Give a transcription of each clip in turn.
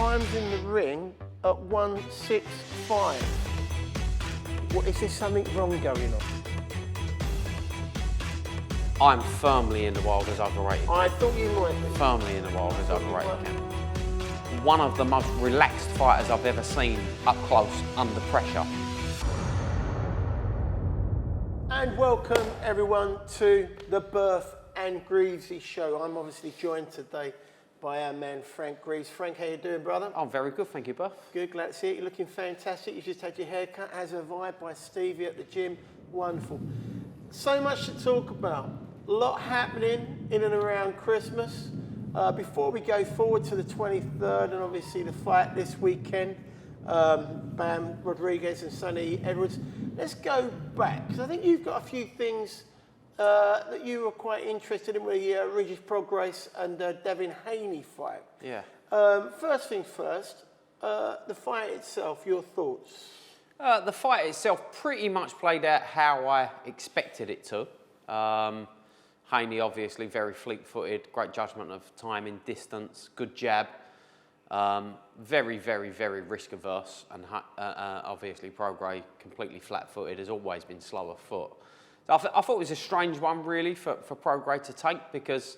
climbs in the ring at 165. What, is there something wrong going on? I'm firmly in the world as overrated. I thought you might be. Firmly in the world as overrated. One of the most relaxed fighters I've ever seen up close, under pressure. And welcome everyone to the Birth and Greavesy show. I'm obviously joined today by our man Frank Greaves. Frank, how you doing, brother? I'm very good, thank you, Buff. Good, glad to see you. You're looking fantastic. You just had your hair cut as a vibe by Stevie at the gym. Wonderful. So much to talk about. A lot happening in and around Christmas. Before we go forward to the 23rd and obviously the fight this weekend, Bam Rodriguez and Sonny Edwards, let's go back, because I think you've got a few things that you were quite interested in with the Regis Prograis and Devin Haney fight. Yeah. First things first, the fight itself, your thoughts? The fight itself pretty much played out how I expected it to. Haney obviously very fleet-footed, great judgment of timing, distance, good jab. Very, very, very risk-averse, and obviously Prograis completely flat-footed, has always been slower foot. So I thought it was a strange one really for Prograis to take, because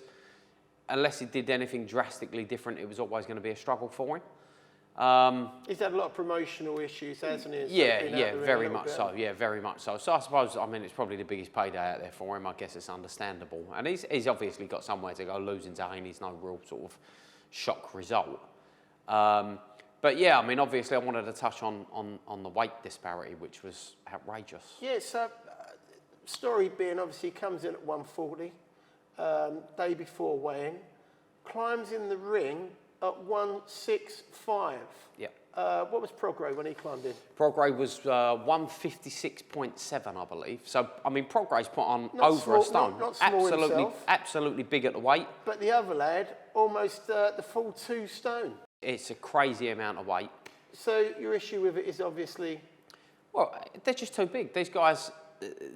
unless he did anything drastically different, it was always going to be a struggle for him. He's had a lot of promotional issues, hasn't he? Yeah, very much so. Yeah, very much so. So I suppose, I mean, it's probably the biggest payday out there for him. I guess it's understandable. And he's obviously got somewhere to go. Losing to Haney's no real sort of shock result. But yeah, I mean, obviously I wanted to touch on the weight disparity, which was outrageous. Yeah, so story being obviously he comes in at 140, day before weigh-in, climbs in the ring at 165. Yeah. What was Prograis when he climbed in? Prograis was 156.7, I believe. So, I mean, Prograis put on Not over small, a stone. not small himself. Absolutely big at the weight. But the other lad, almost the full 2 stone. It's a crazy amount of weight. So your issue with it is obviously... Well, they're just too big. These guys,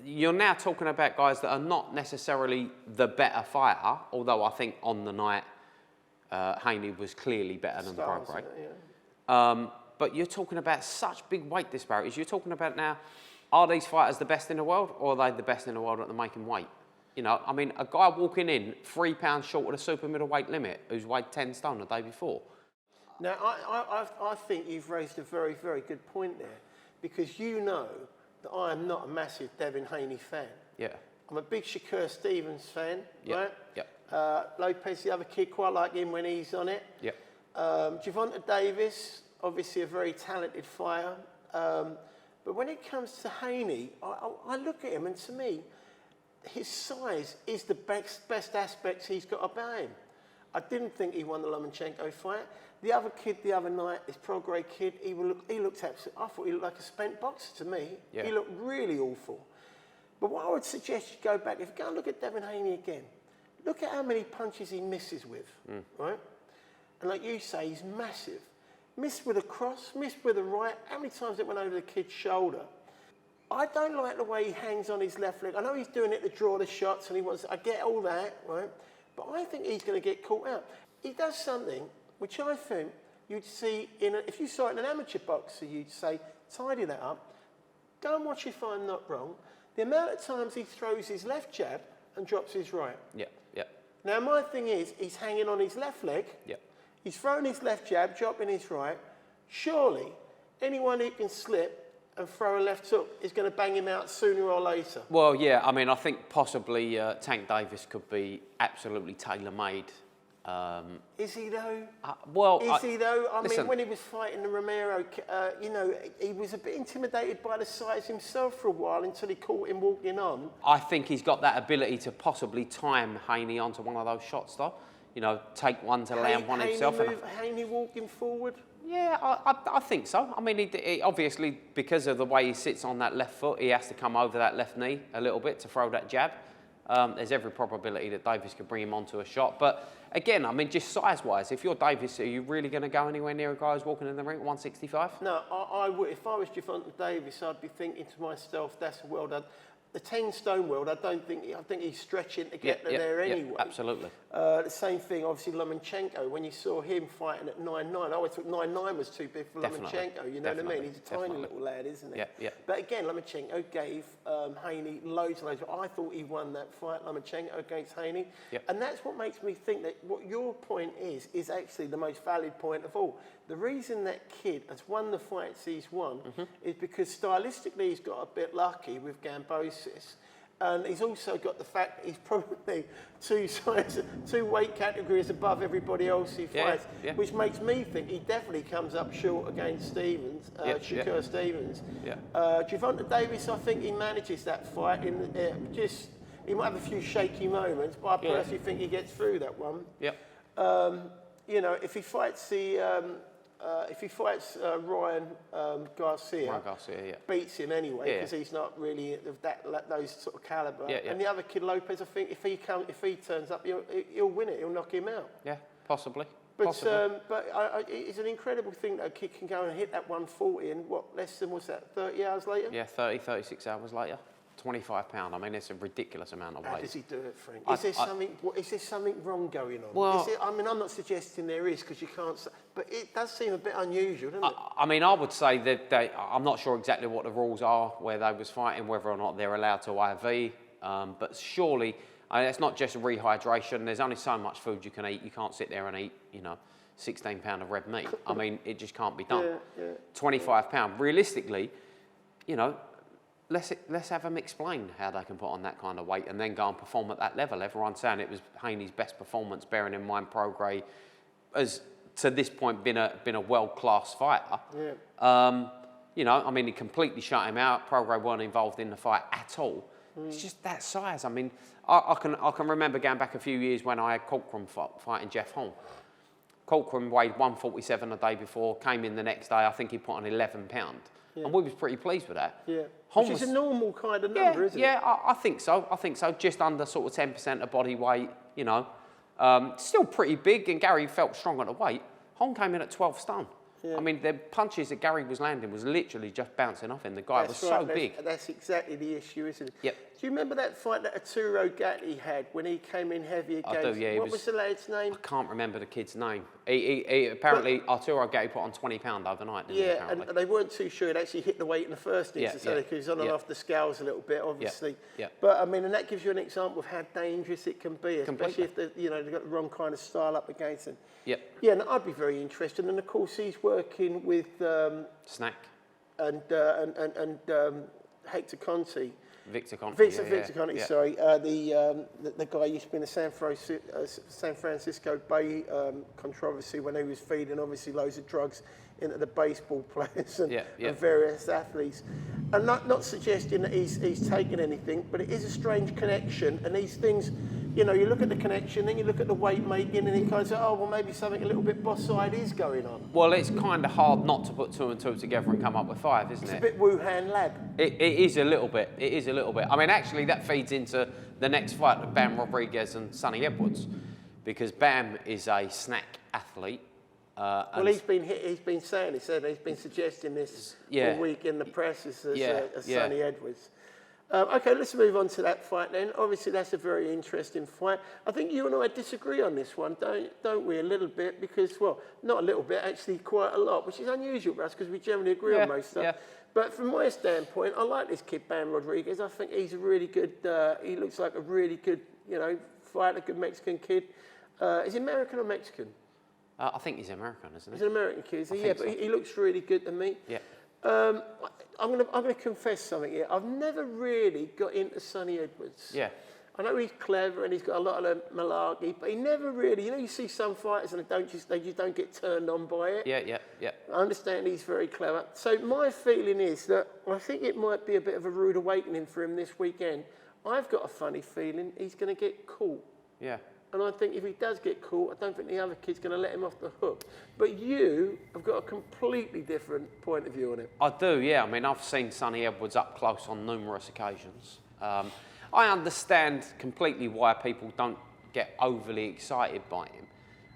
you're now talking about guys that are not necessarily the better fighter, although I think on the night, Haney was clearly better than Prograis. Yeah. But you're talking about such big weight disparities. You're talking about now, are these fighters the best in the world, or are they the best in the world at the making weight? You know, I mean, a guy walking in 3 pounds short of the super middleweight limit who's weighed 10 stone the day before. Now, I think you've raised a very, very good point there, because you know that I am not a massive Devin Haney fan. Yeah. I'm a big Shakur Stevens fan, Yep. right? Yep. Lopez, the other kid, quite like him when he's on it. Yep. Gervonta Davis, obviously a very talented fighter. But when it comes to Haney, I look at him, and to me, his size is the best aspects he's got about him. I didn't think he won the Lomachenko fight. The other kid the other night, this Prograis kid, he looked absolutely, I thought he looked like a spent boxer to me. Yeah. He looked really awful. But what I would suggest you go back, if you go and look at Devin Haney again, look at how many punches he misses with, right? And like you say, he's massive. Missed with a cross, missed with a right. How many times it went over the kid's shoulder? I don't like the way he hangs on his left leg. I know he's doing it to draw the shots, and I get all that, right? But I think he's going to get caught out. He does something which I think you'd see if you saw it in an amateur boxer, you'd say, tidy that up. Go and watch if I'm not wrong. The amount of times he throws his left jab and drops his right. Yeah, yeah. Now, my thing is, he's hanging on his left leg. Yeah. He's throwing his left jab, dropping his right. Surely, anyone who can slip and throw a left hook is going to bang him out sooner or later. Well, yeah, I mean, I think possibly Tank Davis could be absolutely tailor-made. Is he though? Is he though? I listen, mean, when he was fighting the Romero, you know, he was a bit intimidated by the size himself for a while until he caught him walking on. I think he's got that ability to possibly time Haney onto one of those shots, though. You know, take one to land one himself. Haney walking forward? Yeah, I think so. I mean, he obviously, because of the way he sits on that left foot, he has to come over that left knee a little bit to throw that jab. There's every probability that Davis could bring him onto a shot. But again, I mean, just size-wise, if you're Davis, are you really going to go anywhere near a guy who's walking in the ring at 165? No, I would. If I was Gervonta Davis, I'd be thinking to myself, that's well done. the 10-stone world, I think he's stretching to get there anyway. Absolutely. The same thing, obviously, Lomachenko. When you saw him fighting at 9'9", I always thought 9'9" was too big for Lomachenko. You know what I mean? He's a tiny little lad, isn't he? Yeah. But again, Lomachenko gave Haney loads and loads. I thought he won that fight, Lomachenko against Haney. And that's what makes me think that what your point is actually the most valid point of all. The reason that kid has won the fights he's won is because stylistically he's got a bit lucky with Gambosis. And he's also got the fact that he's probably two weight categories above everybody else he fights, which makes me think he definitely comes up short against Stevens, Shakur Stevens. Gervonta Davis, I think he manages that fight. He might have a few shaky moments, but I personally think he gets through that one. You know, if he fights Ryan Garcia, beats him anyway because he's not really of those sort of caliber. And the other kid Lopez, I think if he turns up, he'll win it. He'll knock him out. Yeah, possibly. But it's an incredible thing that a kid can go and hit that 140 in less than 30 hours later? Yeah, 36 hours later. 25 pound. I mean, it's a ridiculous amount of weight. How does he do it, Frank? Is there something wrong going on? Well, I mean, I'm not suggesting there is because you can't, but it does seem a bit unusual, doesn't it? I mean, I would say that I'm not sure exactly what the rules are where they was fighting, whether or not they're allowed to IV, but surely, I mean, it's not just rehydration. There's only so much food you can eat. You can't sit there and eat, 16 pound of red meat. I mean, it just can't be done. 25 pound. Realistically, let's have them explain how they can put on that kind of weight and then go and perform at that level. Everyone's saying it was Haney's best performance, bearing in mind Prograis has to this point been a world-class fighter. I mean, he completely shut him out. Prograis weren't involved in the fight at all. It's just that size. I mean, I can remember going back a few years when I had Corcoran fighting Jeff Hong. Corcoran weighed 147 the day before, came in the next day. I think he put on 11 pound. And we was pretty pleased with that. Which is a normal kind of number, isn't it? Yeah, I think so. Just under sort of 10% of body weight, Still pretty big, and Gary felt strong at the weight. Hong came in at 12 stone. I mean, the punches that Gary was landing was literally just bouncing off him. The guy was so big. That's exactly the issue, isn't it? Yep. Do you remember that fight that Arturo Gatti had when he came in heavy against... I do, yeah. What was the lad's name? I can't remember the kid's name. Apparently, Arturo Gatti put on 20 pound overnight, didn't he, and they weren't too sure he'd actually hit the weight in the first instance, because he's on and off the scales a little bit, obviously. But, I mean, and that gives you an example of how dangerous it can be, especially if they've got the wrong kind of style up against them. Yeah, and I'd be very interested. And, of course, he's working with... Snack. And Hector Conti. Victor Conti. Victor Conti, sorry. The guy used to be in the San Francisco Bay controversy when he was feeding, obviously, loads of drugs into the baseball players and various athletes. And not suggesting that he's taken anything, but it is a strange connection. And these things, you look at the connection, then you look at the weight making, and you kind of say, oh, well, maybe something a little bit boss-side is going on. Well, it's kind of hard not to put 2 and 2 together and come up with 5, isn't it? It's a bit Wuhan lab. It is a little bit. It is a little bit. I mean, actually, that feeds into the next fight of Bam Rodriguez and Sonny Edwards, because Bam is a snack athlete. Well, he's been suggesting this all week in the press as Sonny Edwards. Okay, let's move on to that fight then. Obviously, that's a very interesting fight. I think you and I disagree on this one, don't we, a little bit? Because, well, not a little bit, actually quite a lot, which is unusual for us because we generally agree on most stuff. But from my standpoint, I like this kid, Bam Rodriguez. I think he's a really good, he looks like a really good, fighter, good Mexican kid. Is he American or Mexican? I think he's American, isn't he? He's an American kid, but he looks really good to me. I'm gonna confess something here. I've never really got into Sonny Edwards. I know he's clever and he's got a lot of malarkey, but he never really. You see some fighters and they just don't get turned on by it. I understand he's very clever. So my feeling is that I think it might be a bit of a rude awakening for him this weekend. I've got a funny feeling he's going to get caught. And I think if he does get caught, I don't think the other kid's going to let him off the hook. But you have got a completely different point of view on it. I do, yeah. I mean, I've seen Sonny Edwards up close on numerous occasions. I understand completely why people don't get overly excited by him.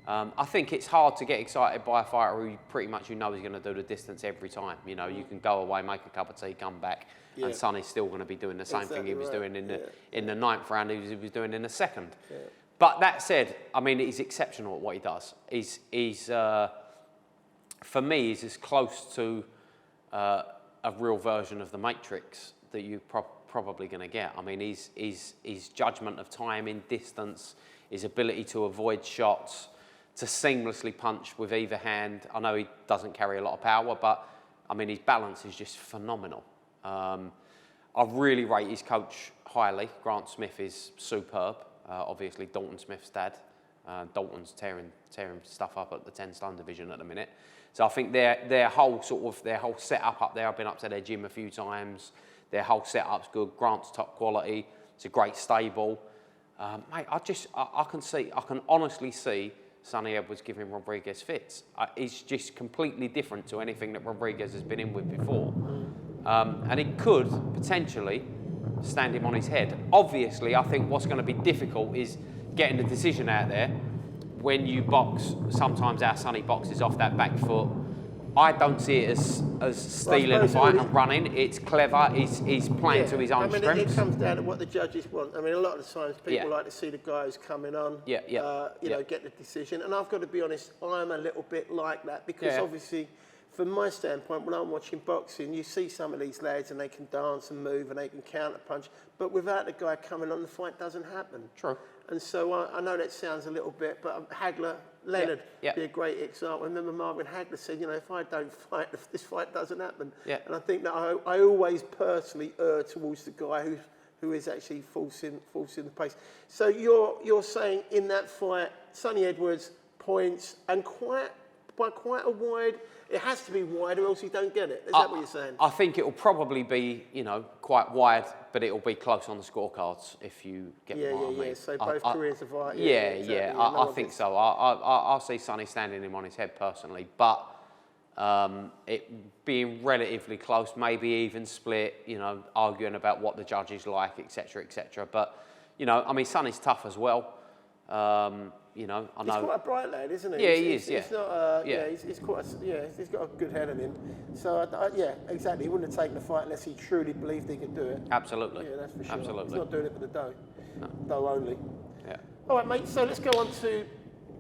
I think it's hard to get excited by a fighter who pretty much you know he's going to do the distance every time. You know, you can go away, make a cup of tea, come back, and Sonny's still going to be doing the same thing he was doing in the 9th round he was doing in the 2nd. Yeah. But that said, I mean, he's exceptional at what he does. He's for me, he's as close to a real version of the Matrix that you're probably going to get. I mean, his judgment of timing, distance, his ability to avoid shots, to seamlessly punch with either hand. I know he doesn't carry a lot of power, but I mean, his balance is just phenomenal. I really rate his coach highly. Grant Smith is superb. Obviously, Dalton Smith's dad. Dalton's tearing stuff up at the 10-stone division at the minute. So I think their whole setup up there. I've been up to their gym a few times. Their whole setup's good. Grant's top quality. It's a great stable. Mate, I can honestly see Sonny Edwards giving Rodriguez fits. He's just completely different to anything that Rodriguez has been in with before. And it could potentially stand him on his head. Obviously, I think what's going to be difficult is getting the decision out there. When you box, sometimes our Sonny boxes off that back foot. I don't see it as stealing a fight and running. It's clever. He's playing to his own strengths. It comes down to what the judges want. I mean, a lot of the times people like to see the guy who's coming on, get the decision. And I've got to be honest, I'm a little bit like that because obviously, from my standpoint, when I'm watching boxing, you see some of these lads and they can dance and move and they can counter punch, but without the guy coming on, the fight doesn't happen. True. And so I know that sounds a little bit, but Leonard be a great example. I remember Marvin Hagler said, you know, if I don't fight, this fight doesn't happen. Yeah. And I think that I always personally err towards the guy who is actually forcing the pace. So you're saying in that fight, Sonny Edwards points and by quite a wide. It has to be wide, or else you don't get it. Is that what you're saying? I think it will probably be, you know, quite wide, but it will be close on the scorecards if you get what I mean. So both careers of fight. I think so. I'll see Sonny standing him on his head personally, but it being relatively close, maybe even split. You know, arguing about what the judges like, etc., etc. But you know, I mean, Sonny's tough as well. You know, I know. He's quite a bright lad, isn't he? Yeah, he is. He's not. He's quite. He's got a good head in him. So exactly. He wouldn't have taken the fight unless he truly believed he could do it. Absolutely. Yeah, that's for sure. Absolutely. He's not doing it for the dough. No. Dough only. Yeah. All right, mate. So let's go on to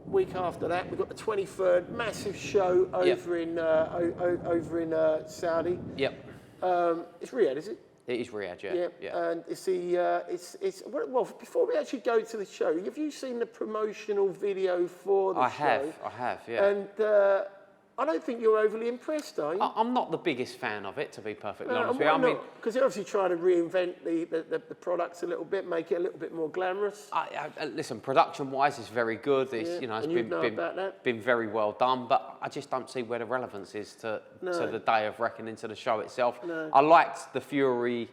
week after that. We've got the 23rd, massive show over in Saudi. Yep. It's Riyadh, is it? It is Riyadh, yeah. And well, before we actually go to the show, have you seen the promotional video for the show? I have, yeah. And I don't think you're overly impressed, are you? I'm not the biggest fan of it, to be perfectly honest with you. I mean, because they're obviously trying to reinvent the products a little bit, make it a little bit more glamorous. Listen, production-wise, it's very good. It's been very well done, but I just don't see where the relevance is to the day of reckoning, to the show itself. No. I liked the Fury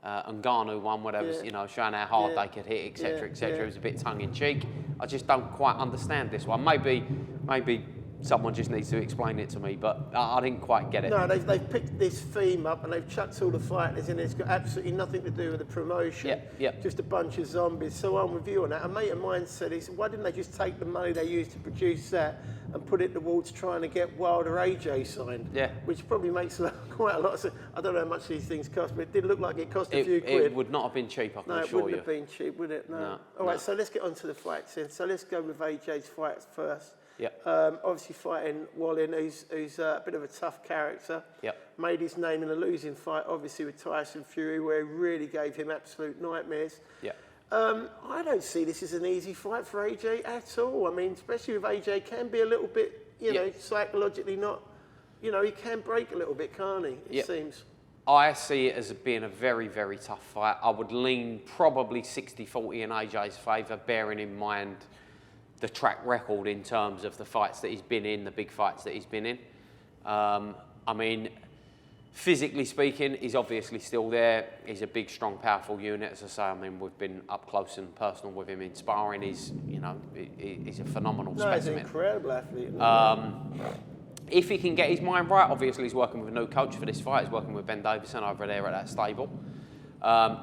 and Ngannou one, where they was, you know, showing how hard they could hit, etc., etc. It was a bit tongue-in-cheek. I just don't quite understand this one. Maybe someone just needs to explain it to me, but I didn't quite get it. No, they've picked this theme up and they've chucked all the fighters in. It's got absolutely nothing to do with the promotion. Just a bunch of zombies. So I'm with you on that. A mate of mine said, he said, why didn't they just take the money they used to produce that and put it towards trying to get Wilder AJ signed? Yeah. Which probably makes quite a lot of sense. I don't know how much these things cost, but it did look like it cost a few quid. It would not have been cheap, I can assure you. No, it wouldn't have been cheap, would it? No. All right, so let's get on to the fights then. So let's go with AJ's fights first. Obviously fighting Wallin, who's a bit of a tough character. Made his name in a losing fight, obviously with Tyson Fury, where he really gave him absolute nightmares. I don't see this as an easy fight for AJ at all. I mean, especially with AJ, can be a little bit, you know, psychologically not, you know, he can break a little bit, can't he? It seems. I see it as being a very, very tough fight. I would lean probably 60-40 in AJ's favour, bearing in mind the track record in terms of the fights that he's been in, the big fights that he's been in. I mean, physically speaking, he's obviously still there. He's a big, strong, powerful unit. As I say, I mean, we've been up close and personal with him in sparring. He's, you know, he's a phenomenal specimen. He's an incredible athlete. If he can get his mind right, obviously he's working with a new coach for this fight. He's working with Ben Davison over there at that stable.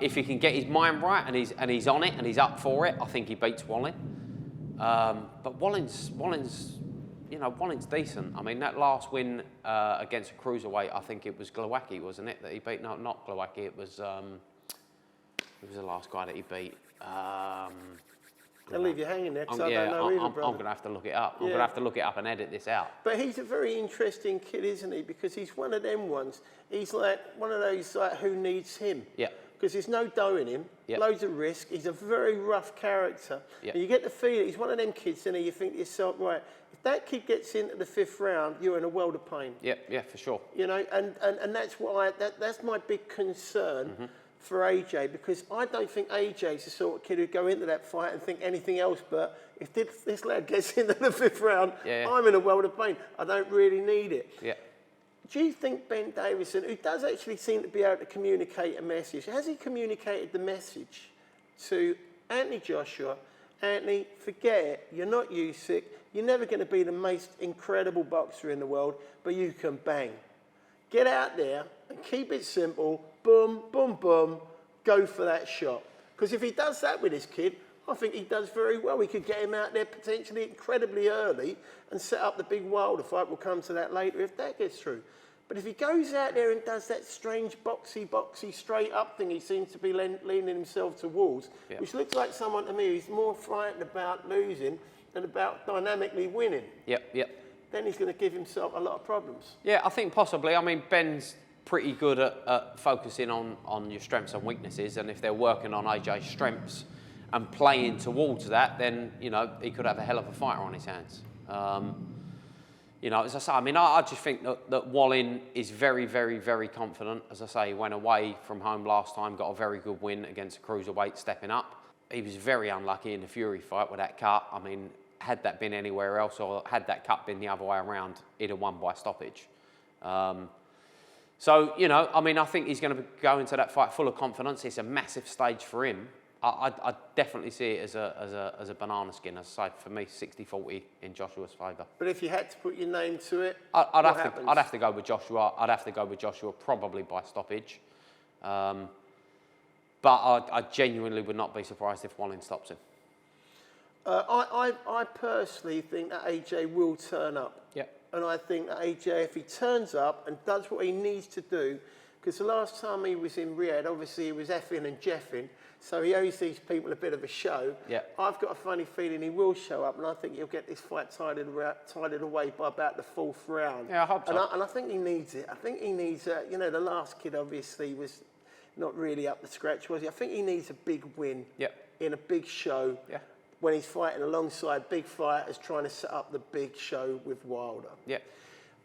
If he can get his mind right and he's on it and he's up for it, I think he beats Wallin. But Wallins, you know, Wallins decent. I mean, that last win against a cruiserweight, I think it was Glowacki, wasn't it, that he beat? No, not Glowacki. It was the last guy that he beat. I'll leave you hanging there because I yeah, don't know either, brother. I'm going to have to look it up. I'm going to have to look it up and edit this out. But he's a very interesting kid, isn't he? Because he's one of them ones. He's like one of those like who needs him. Yeah. Because there's no dough in him, loads of risk. He's a very rough character. And you get the feeling he's one of them kids, and you think to yourself, right, if that kid gets into the 5th round, you're in a world of pain. Yeah, for sure. You know, and that's why that's my big concern for AJ, because I don't think AJ's the sort of kid who'd go into that fight and think anything else but if this lad gets into the 5th round, I'm in a world of pain. I don't really need it. Yeah. Do you think Ben Davison, who does actually seem to be able to communicate a message, has he communicated the message to Anthony Joshua? Anthony, forget it. You're not Usyk. You're never going to be the most incredible boxer in the world, but you can bang. Get out there and keep it simple. Boom, boom, boom. Go for that shot. Because if he does that with this kid, I think he does very well. We could get him out there potentially incredibly early and set up the big Wilder fight. We'll come to that later if that gets through. But if he goes out there and does that strange boxy, straight up thing he seems to be leaning himself towards, which looks like someone to me who's more frightened about losing than about dynamically winning. Yep. Then he's going to give himself a lot of problems. Yeah, I think possibly. I mean, Ben's pretty good at focusing on your strengths and weaknesses, and if they're working on AJ's strengths and playing towards that, then, you know, he could have a hell of a fighter on his hands. You know, as I say, I mean, I just think that Wallin is very, very, very confident. As I say, he went away from home last time, got a very good win against a cruiserweight, stepping up. He was very unlucky in the Fury fight with that cut. I mean, had that been anywhere else, or had that cut been the other way around, he'd have won by stoppage. So, you know, I mean, I think he's going to go into that fight full of confidence. It's a massive stage for him. I definitely see it as a banana skin. As I say, for me, 60-40 in Joshua's favour. But if you had to put your name to it, I'd have to go with Joshua. I'd have to go with Joshua probably by stoppage. But I genuinely would not be surprised if Wallin stops him. I personally think that AJ will turn up. Yeah. And I think that AJ, if he turns up and does what he needs to do, because the last time he was in Riyadh, obviously he was effing and jeffing, so he owes these people a bit of a show. Yeah. I've got a funny feeling he will show up, and I think he'll get this fight tided away by about the 4th round. Yeah, I hope so. And I think he needs it. I think he needs, you know, the last kid obviously was not really up to scratch, was he? I think he needs a big win in a big show. Yeah. When he's fighting alongside big fighters trying to set up the big show with Wilder. Yeah.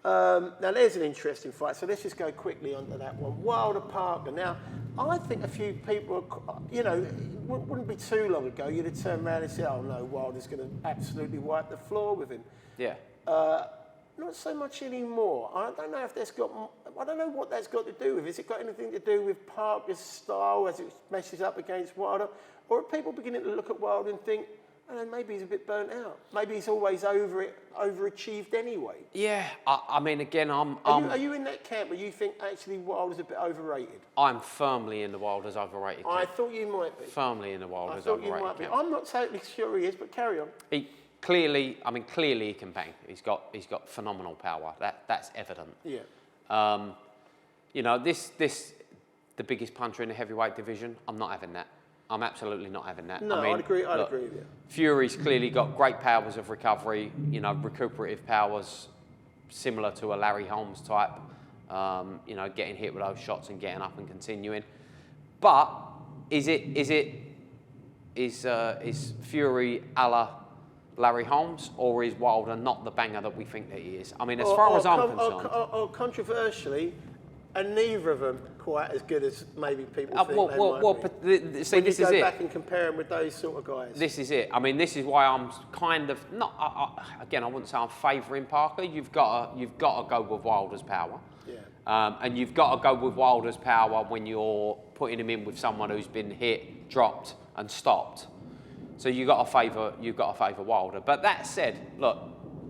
Now, there's an interesting fight, so let's just go quickly onto that one. Wilder Parker. Now, I think a few people, you know, it wouldn't be too long ago you'd have turned around and said, oh no, Wilder's going to absolutely wipe the floor with him. Yeah. Not so much anymore. I don't know if I don't know what that's got to do with. Has it got anything to do with Parker's style as it meshes up against Wilder? Or are people beginning to look at Wilder and think, oh, maybe he's a bit burnt out. Maybe he's always overachieved anyway. Yeah, I mean, again, Are you in that camp where you think actually Wilder's a bit overrated? I'm firmly in the Wilder's overrated camp. I thought you might be. Firmly in the Wilder's overrated camp. I'm not totally sure he is, but carry on. He clearly he can bang. He's got phenomenal power. That's evident. Yeah. You know, the biggest puncher in the heavyweight division. I'm not having that. I'm absolutely not having that. No, I mean, I'd agree with you. Fury's clearly got great powers of recovery, you know, recuperative powers similar to a Larry Holmes type, you know, getting hit with those shots and getting up and continuing. But is Fury a la Larry Holmes, or is Wilder not the banger that we think that he is? I mean, as far as I'm concerned... Or controversially, and neither of them quite as good as maybe people think they might be. See, this is it. When you go back and compare them with those sort of guys. This is it. I mean, this is why I'm kind of not. Again, I wouldn't say I'm favouring Parker. You've got to go with Wilder's power. Yeah. And you've got to go with Wilder's power when you're putting him in with someone who's been hit, dropped, and stopped. So you've got to favour Wilder. But that said, look,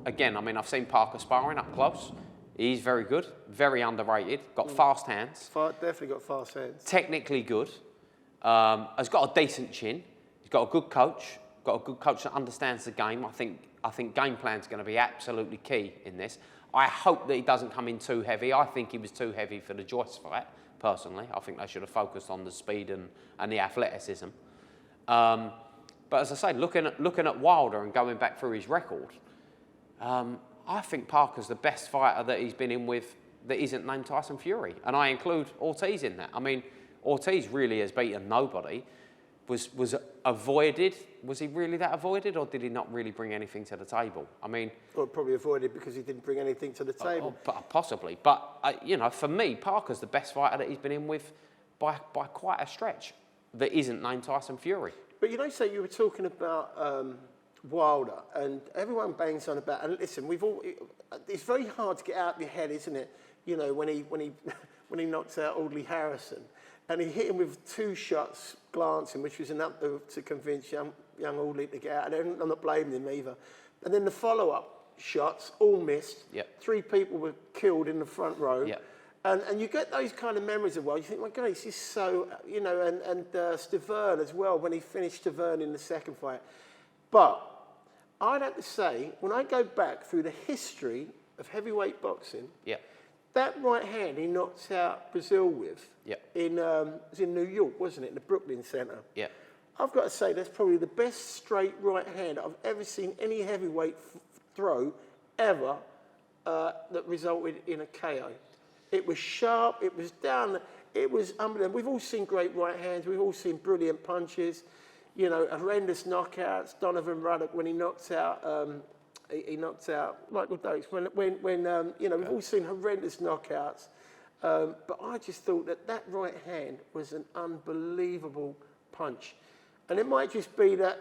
again, I mean, I've seen Parker sparring up close. He's very good, very underrated, got fast hands. Definitely got fast hands. Technically good, has got a decent chin, he's got a good coach, got a good coach that understands the game. I think game plan's going to be absolutely key in this. I hope that he doesn't come in too heavy. I think he was too heavy for the Joyce fight, personally. I think they should have focused on the speed and the athleticism. But as I say, looking at Wilder and going back through his record, I think Parker's the best fighter that he's been in with that isn't named Tyson Fury. And I include Ortiz in that. I mean, Ortiz really has beaten nobody. Was avoided. Was he really that avoided, or did he not really bring anything to the table? I mean... Well, probably avoided because he didn't bring anything to the table. Possibly. But, you know, for me, Parker's the best fighter that he's been in with by quite a stretch that isn't named Tyson Fury. But, you know, so you were talking about Wilder, and everyone bangs on about... And listen, it's very hard to get out of your head, isn't it? You know, when he knocked out Audley Harrison. And he hit him with 2 shots glancing, which was enough to convince young Audley to get out. And I'm not blaming him either. And then the follow-up shots all missed. Yep. 3 people were killed in the front row. Yep. And you get those kind of memories of, well, you think, my God, this is so, you know, and Stavern as well, when he finished Stavern in the second fight. But I'd have to say, when I go back through the history of heavyweight boxing, that right hand he knocked out Brazil with it was in New York, wasn't it, in the Brooklyn Center? Yeah. I've got to say that's probably the best straight right hand I've ever seen any heavyweight throw ever that resulted in a KO. It was sharp, it was down, it was unbelievable. We've all seen great right hands, we've all seen brilliant punches, you know, horrendous knockouts. Donovan Ruddock when he knocked out Michael Dokes when you know, we've all seen horrendous knockouts, but I just thought that right hand was an unbelievable punch, and it might just be that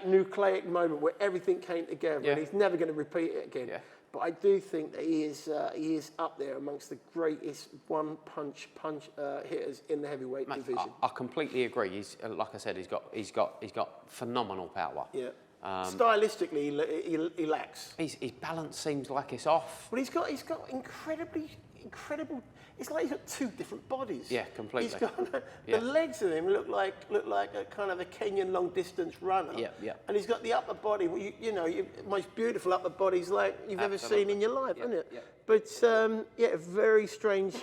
nucleic moment where everything came together, and he's never going to repeat it again. Yeah. But I do think that he is up there amongst the greatest one-punch hitters in the heavyweight division. I completely agree. He's like I said, he's got phenomenal power. Yeah. Stylistically, he lacks. His balance seems like it's off. But he's got incredible. It's like he's got 2 different bodies. Yeah, completely. He's got the legs of him look like a kind of a Kenyan long distance runner. Yeah, yeah. And he's got the upper body. You know, most beautiful upper bodies like you've ever seen in your life, isn't it? Yeah. But very strange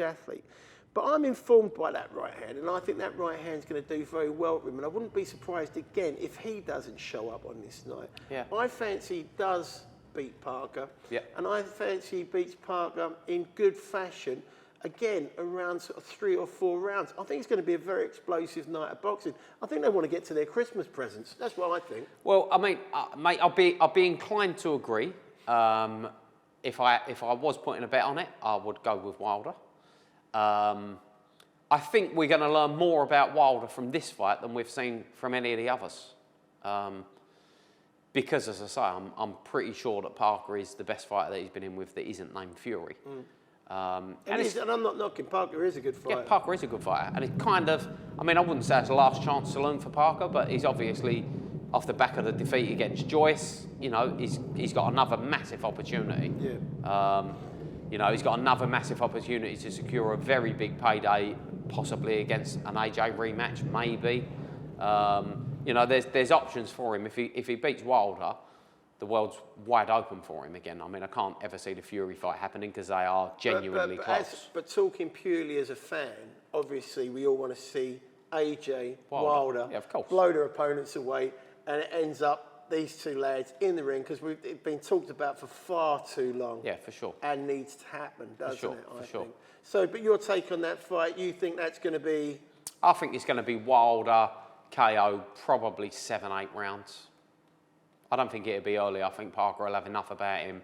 athlete. But I'm informed by that right hand, and I think that right hand's going to do very well with him. And I wouldn't be surprised again if he doesn't show up on this night. Yeah. I fancy he does beat Parker, and I fancy he beats Parker in good fashion. Again, around sort of 3 or 4 rounds. I think it's going to be a very explosive night of boxing. I think they want to get to their Christmas presents. That's what I think. Well, I mean, mate, I'll be inclined to agree. If I was putting a bet on it, I would go with Wilder. I think we're going to learn more about Wilder from this fight than we've seen from any of the others. Because, as I say, I'm pretty sure that Parker is the best fighter that he's been in with that isn't named Fury. And I'm not knocking Parker, is a good fighter. Yeah, Parker is a good fighter. And it kind of, I mean, I wouldn't say it's the last chance saloon for Parker, but he's obviously, off the back of the defeat against Joyce, you know, he's got another massive opportunity. Yeah. You know, he's got another massive opportunity to secure a very big payday, possibly against an AJ rematch, maybe. You know, there's options for him. If he beats Wilder, the world's wide open for him again. I mean, I can't ever see the Fury fight happening because they are genuinely close. But talking purely as a fan, obviously we all want to see AJ Wilder blow their opponents away, and it ends up these 2 lads in the ring because it's been talked about for far too long. Yeah, for sure. And needs to happen, doesn't it? For sure. So, but your take on that fight, you think that's going to be? I think it's going to be Wilder KO, probably 7-8 rounds. I don't think it'll be early. I think Parker will have enough about him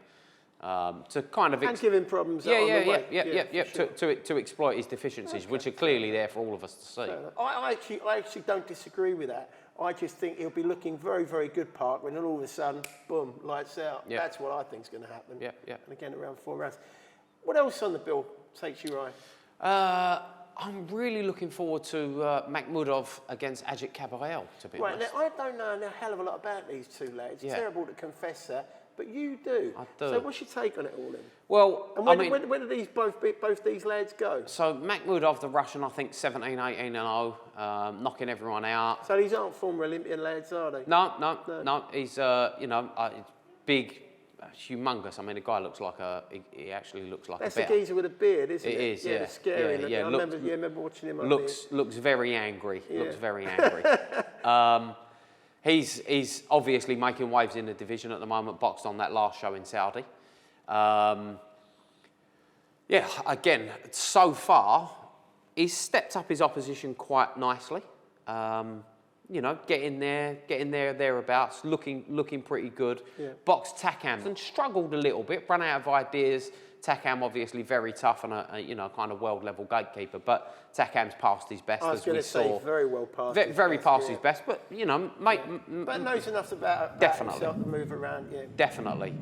to kind of... And give him problems on the way. Sure. To exploit his deficiencies, which are clearly there for all of us to see. I actually don't disagree with that. I just think he'll be looking very, very good, Parker, and then all of a sudden, boom, lights out. Yep. That's what I think is going to happen. And again, around 4 rounds. What else on the bill takes you right? I'm really looking forward to Makhmudov against Ajit Kabayel, to be honest. Now, I don't know a hell of a lot about these 2 lads. It's terrible to confess that. but you do. I do. So what's your take on it all then? Well, And when did these both these lads go? So Makhmudov, the Russian, I think 17, 18 and 0, knocking everyone out. So these aren't former Olympian lads, are they? No. He's big, humongous. I mean, the guy looks like he actually looks like That's a bear. a geezer with a beard, isn't it? It is, yeah. They're scary. Yeah, I remember watching him. Looks very angry. Yeah. Looks very angry. He's obviously making waves in the division at the moment. Boxed on that last show in Saudi. Again, so far, he's stepped up his opposition quite nicely. Getting there, thereabouts, looking pretty good. Yeah. Boxed Takam and struggled a little bit, run out of ideas. Takam obviously very tough and a kind of world level gatekeeper, but Takam's past his best. I was going to say very well past. Very past his best, but but knows enough about himself to move around. Yeah, definitely.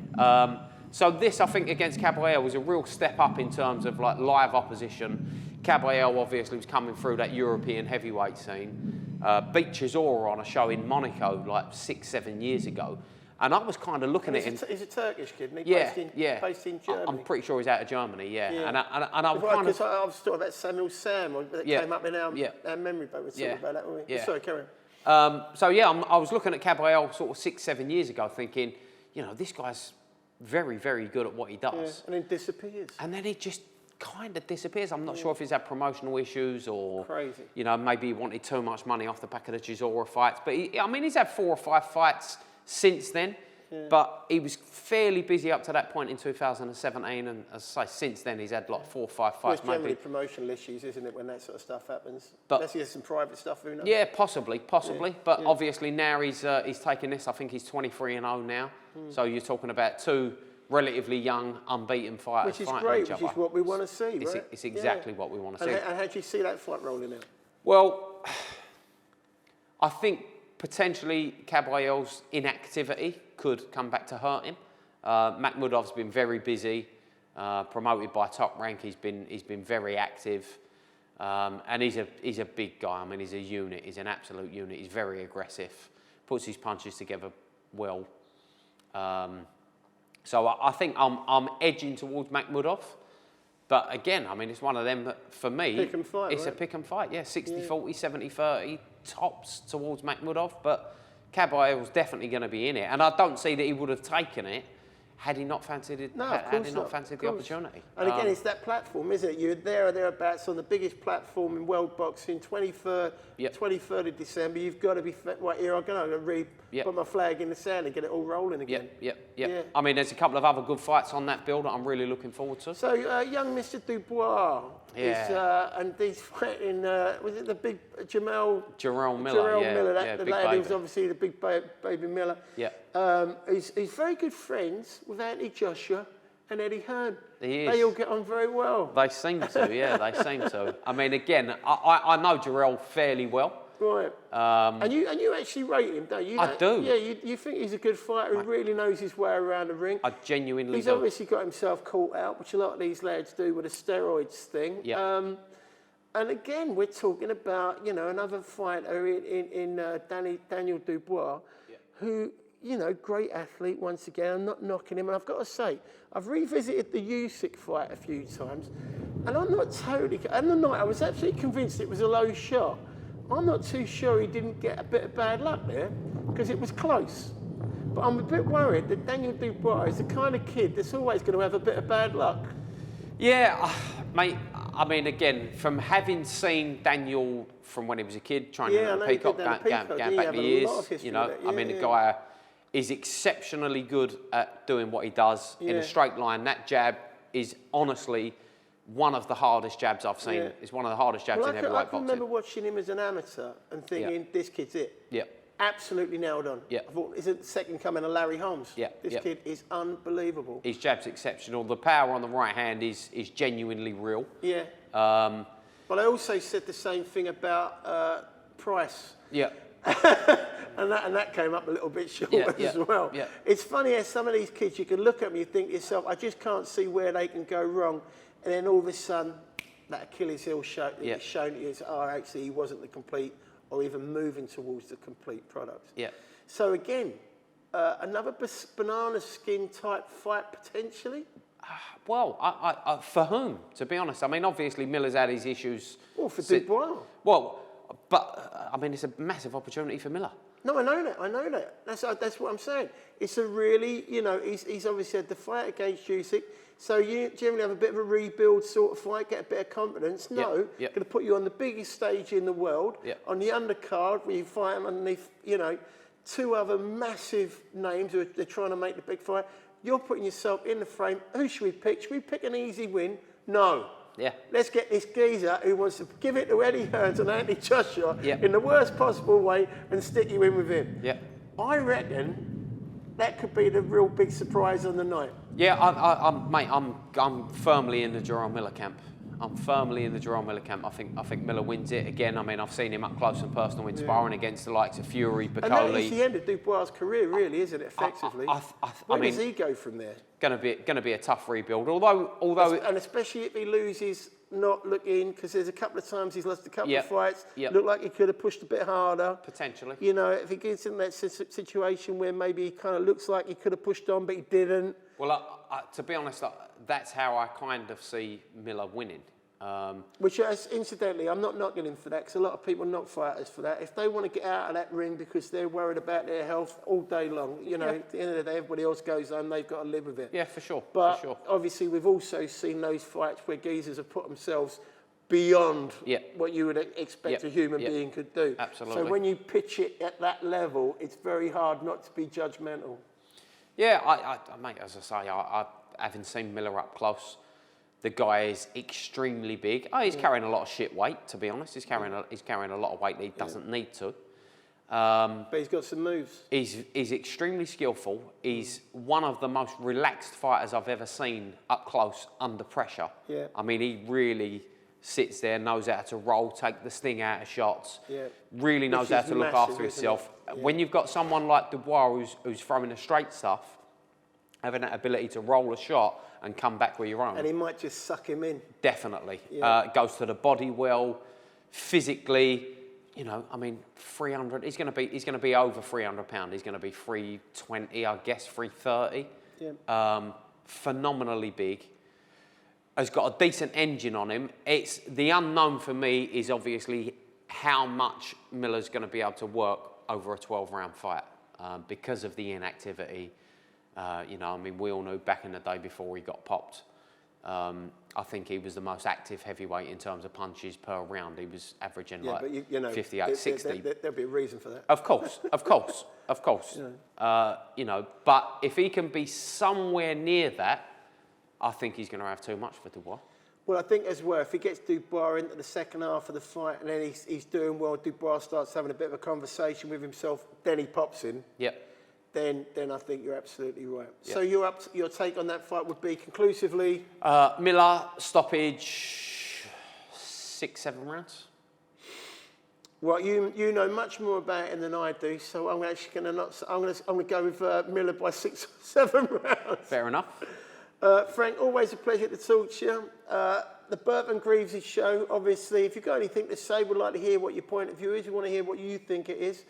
So this, I think, against Caballero was a real step up in terms of like live opposition. Caballero obviously was coming through that European heavyweight scene. Beat Chisora on a show in Monaco like 6-7 years ago. And I was kind of looking at him. He's a Turkish kid, isn't he? Based in Germany. I'm pretty sure he's out of Germany, yeah. And I was kind of... I was talking about Samuel Sam that came up in our memory boat. We were talking about that, weren't we? Sorry, carry on. I was looking at Caballero sort of 6-7 years ago thinking, this guy's very, very good at what he does. Yeah, and then disappears. And then he just kind of disappears. I'm not sure if he's had promotional issues or... Crazy. Maybe he wanted too much money off the back of the Chisora fights. But, he's had 4 or 5 fights since then. Yeah. But he was fairly busy up to that point in 2017, and as I say, since then he's had like 4 or 5 fights. Well, it's generally promotional issues, isn't it, when that sort of stuff happens? But, unless he has some private stuff, who knows? Yeah, possibly. Yeah. But obviously now he's taking this. I think he's 23-0 now. So you're talking about 2 relatively young, unbeaten fighters. Which is great, which is what we want to see, right? It's exactly what we want to see. And how do you see that fight rolling out? Well, I think potentially Caballero's inactivity could come back to hurt him. Makhmudov's been very busy, promoted by Top Rank. He's been very active, and he's a big guy. I mean, he's a unit. He's an absolute unit. He's very aggressive, puts his punches together well. So I think I'm edging towards Makhmudov. But again, I mean, it's one of them that, for me, pick and fight, it's a pick and fight. Yeah, 60-40, 70-30, tops towards Makhmudov. But Caballero's definitely going to be in it. And I don't see that he would have taken it had he not fancied it. No, had he not fancied the opportunity. And again, it's that platform, isn't it? You're there or thereabouts on the biggest platform in world boxing, 23rd of December. You've got to be right here. I'm going to put my flag in the sand and get it all rolling again. Yeah. I mean, there's a couple of other good fights on that bill that I'm really looking forward to. So, young Mr. Dubois and he's fighting. Was it the big Jarrell Miller? Miller, the lad who's obviously the big baby Miller. Yeah. He's very good friends with Anthony Joshua and Eddie Hearn. They all get on very well. They seem to, they seem to. I mean, again, I know Jarrell fairly well. Right. And you actually rate him, don't you? I do. Yeah, you think he's a good fighter who really knows his way around the ring. I genuinely do. He's obviously got himself caught out, which a lot of these lads do with the steroids thing. Yeah. And again, we're talking about, another fighter in Daniel Dubois, who... great athlete once again. I'm not knocking him. And I've got to say, I've revisited the Usyk fight a few times, and I'm not totally... And the night, I was absolutely convinced it was a low shot. I'm not too sure he didn't get a bit of bad luck there, because it was close. But I'm a bit worried that Daniel Dubois is the kind of kid that's always going to have a bit of bad luck. Yeah, mate, I mean, again, from having seen Daniel from when he was a kid, training at the Peacock, going back the years, I mean, the guy... is exceptionally good at doing what he does in a straight line. That jab is honestly one of the hardest jabs I've seen. Yeah. It's one of the hardest jabs in heavyweight boxing. I can remember watching him as an amateur and thinking, this kid's it. Yeah. Absolutely nailed on. Yeah. I thought, is it the second coming of Larry Holmes? Yeah. This kid is unbelievable. His jab's exceptional. The power on the right hand is genuinely real. Yeah. But I also said the same thing about Price. Yeah. and that came up a little bit short as well. Yeah. It's funny how some of these kids, you can look at them, you think to yourself, I just can't see where they can go wrong. And then all of a sudden, that Achilles heel shown you, actually he wasn't the complete or even moving towards the complete product. Yeah. So again, another banana skin type fight potentially? Well, for whom, to be honest? I mean, obviously Miller's had his issues. Well, for Dubois. Well, but I mean, it's a massive opportunity for Miller. No, I know that. That's what I'm saying. It's a really, you know, he's obviously had the fight against Usyk, so you generally have a bit of a rebuild sort of fight, get a bit of confidence. No, going to put you on the biggest stage in the world, on the undercard where you fight him underneath, you know, two other massive names who they're trying to make the big fight. You're putting yourself in the frame. Who should we pick? Should we pick an easy win? No. Yeah. Let's get this geezer who wants to give it to Eddie Hearns and Anthony Joshua in the worst possible way and stick you in with him. Yeah. I reckon that could be the real big surprise on the night. Yeah, I'm firmly in the Jerome Miller camp. I'm firmly in the Jerome Miller camp. I think Miller wins it again. I mean, I've seen him up close and personal in sparring against the likes of Fury, Piccoli. And that is the end of Dubois' career, really, isn't it? Effectively. Where does he go from there? Going to be a tough rebuild. Although, and especially if he loses, not looking, because there's a couple of times he's lost a couple of fights. Looked like he could have pushed a bit harder. Potentially. You know, if he gets in that situation where maybe he kind of looks like he could have pushed on, but he didn't. Well, to be honest, that's how I kind of see Miller winning. Which is, incidentally, I'm not knocking him for that, because a lot of people knock fighters for that. If they want to get out of that ring because they're worried about their health all day long, you know, at the end of the day, everybody else goes home, they've got to live with it. Yeah, for sure. But obviously, we've also seen those fights where geezers have put themselves beyond what you would expect a human being could do. Absolutely. So when you pitch it at that level, it's very hard not to be judgmental. Yeah, mate, as I say, I haven't seen Miller up close. The guy is extremely big. Oh, he's carrying a lot of shit weight, to be honest. He's carrying a lot of weight that he doesn't need to. But he's got some moves. He's extremely skillful. He's one of the most relaxed fighters I've ever seen up close under pressure. Yeah. I mean, he really sits there, knows how to roll, take the sting out of shots. Yeah. Really knows how to look after himself. Yeah. When you've got someone like Dubois who's throwing the straight stuff, having that ability to roll a shot and come back with your own. And he might just suck him in. Definitely. Yeah. Goes to the body well, physically. You know, I mean, 300. He's going to be over 300 pounds. He's going to be 320, I guess, 330. Yeah. Phenomenally big. Has got a decent engine on him. It's the unknown for me is obviously how much Miller's going to be able to work over a 12-round fight because of the inactivity. You know, I mean, we all knew back in the day before he got popped. I think he was the most active heavyweight in terms of punches per round. He was averaging you know, 58, 60. There'll be a reason for that. Of course. Yeah. You know, but if he can be somewhere near that, I think he's going to have too much for Dubois. Well, I think as well, if he gets Dubois into the second half of the fight and then he's doing well, Dubois starts having a bit of a conversation with himself, then he pops in. Yep. Then I think you're absolutely right. Yep. So your take on that fight would be conclusively? Miller, stoppage, 6-7 rounds. Well, you know much more about it than I do, so I'm actually going to go with Miller by 6 or 7 rounds. Fair enough. Frank, always a pleasure to talk to you. The Burton Greavesy show, obviously, if you've got anything to say, we'd like to hear what your point of view is. We want to hear what you think it is.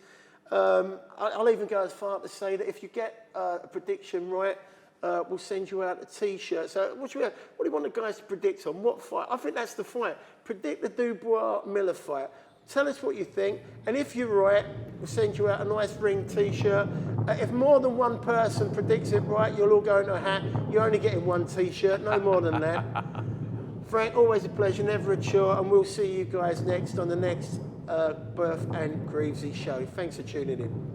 I'll even go as far to say that if you get a prediction right, we'll send you out a T-shirt. So what do you want the guys to predict on? What fight? I think that's the fight. Predict the Dubois-Miller fight. Tell us what you think. And if you're right, we'll send you out a nice ring T-shirt. If more than one person predicts it right, you'll all go into a hat. You're only getting one T-shirt, no more than that. Frank, always a pleasure, never a chore. And we'll see you guys next on the next Burton and Greavesy show. Thanks for tuning in.